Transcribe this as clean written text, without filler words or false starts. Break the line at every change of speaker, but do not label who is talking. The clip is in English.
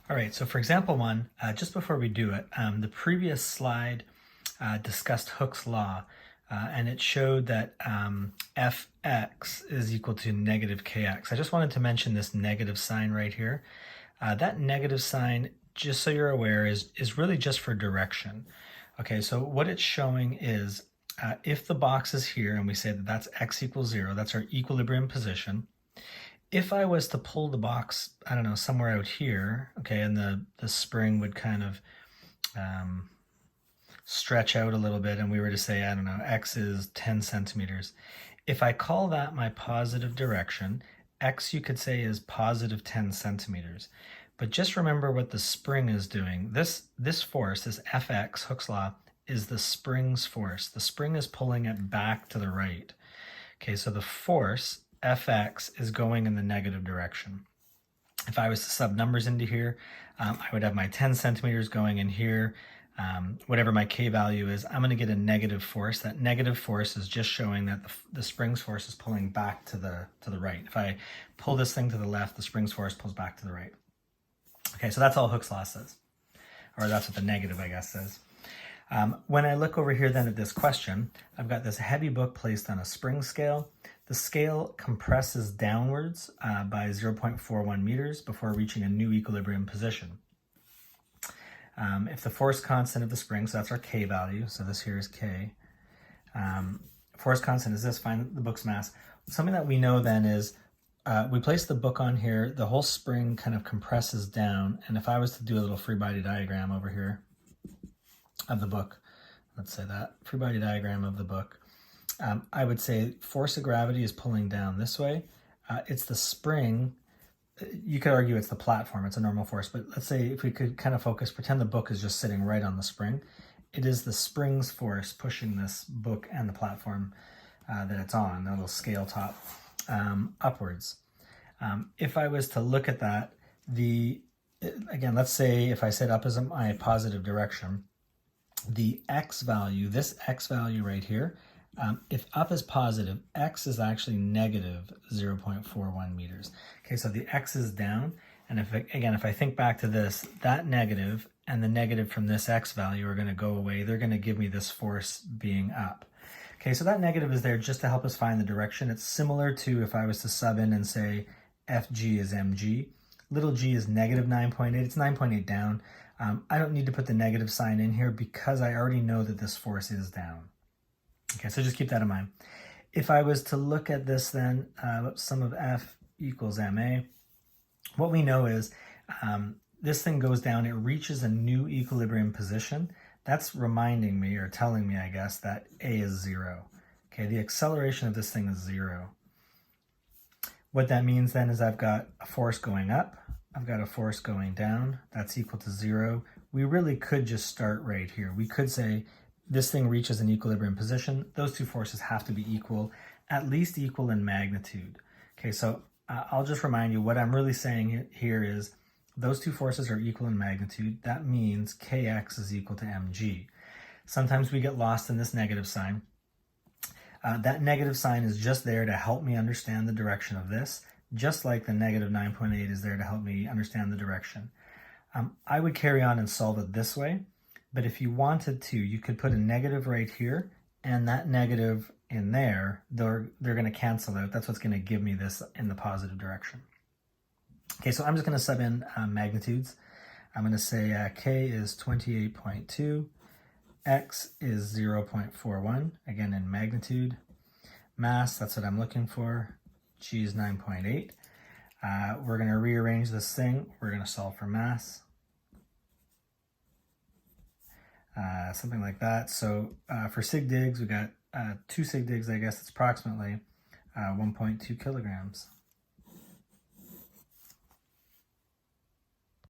All right, so for example one, just before we do it, the previous slide discussed Hooke's law, and it showed that fx is equal to negative kx. I just wanted to mention this negative sign right here. That negative sign, just so you're aware, is really just for direction. Okay, so what it's showing is if the box is here and we say that that's x equals 0, that's our equilibrium position. If I was to pull the box, I don't know, somewhere out here, okay, and the spring would kind of stretch out a little bit, and we were to say, I don't know, x is 10 centimeters. If I call that my positive direction, x you could say is positive 10 centimeters. But just remember what the spring is doing. This force, this Fx, Hooke's law, is the spring's force. The spring is pulling it back to the right. Okay, so the force, Fx, is going in the negative direction. If I was to sub numbers into here, I would have my 10 centimeters going in here. Whatever my K value is, I'm going to get a negative force. That negative force is just showing that the spring's force is pulling back to the right. If I pull this thing to the left, the spring's force pulls back to the right. Okay, so that's all Hooke's law says. Or that's what the negative, I guess, says. When I look over here then at this question, I've got this heavy book placed on a spring scale. The scale compresses downwards by 0.41 meters before reaching a new equilibrium position. If the force constant of the spring, so that's our K value, so this here is K. Force constant is this, find the book's mass. Something that we know then is we place the book on here, the whole spring kind of compresses down, and if I was to do a little free body diagram over here of the book, let's say that, free body diagram of the book, I would say force of gravity is pulling down this way. It's the spring. You could argue it's the platform, it's a normal force, but let's say if we could kind of focus, pretend the book is just sitting right on the spring. It is the spring's force pushing this book and the platform that it's on, the little scale top, upwards. If I was to look at that, again, let's say if I said up is my positive direction, the x value, this x value right here, if up is positive, x is actually negative 0.41 meters. Okay, so the x is down, and if I think back to this, that negative and the negative from this x value are going to go away. They're going to give me this force being up. Okay, so that negative is there just to help us find the direction. It's similar to if I was to sub in and say Fg is mg. Little g is negative 9.8. It's 9.8 down. I don't need to put the negative sign in here because I already know that this force is down. Okay, so just keep that in mind. If I was to look at this then, sum of F equals ma, what we know is this thing goes down, it reaches a new equilibrium position. That's reminding me, or telling me, I guess, that a is 0. Okay, the acceleration of this thing is 0. What that means then is I've got a force going up, I've got a force going down, that's equal to 0. We really could just start right here. We could say this thing reaches an equilibrium position. Those two forces have to be equal, at least equal in magnitude. Okay, so I'll just remind you what I'm really saying here is those two forces are equal in magnitude. That means Kx is equal to mg. Sometimes we get lost in this negative sign. That negative sign is just there to help me understand the direction of this, just like the negative 9.8 is there to help me understand the direction. I would carry on and solve it this way, but if you wanted to, you could put a negative right here, and that negative in there, they're going to cancel out. That's what's going to give me this in the positive direction. Okay, so I'm just going to sub in magnitudes. I'm going to say K is 28.2, X is 0.41, again in magnitude. Mass, that's what I'm looking for. G is 9.8. We're going to rearrange this thing. We're going to solve for mass. Something like that. So for sig digs, we got 2 sig digs, I guess it's approximately 1.2 kilograms.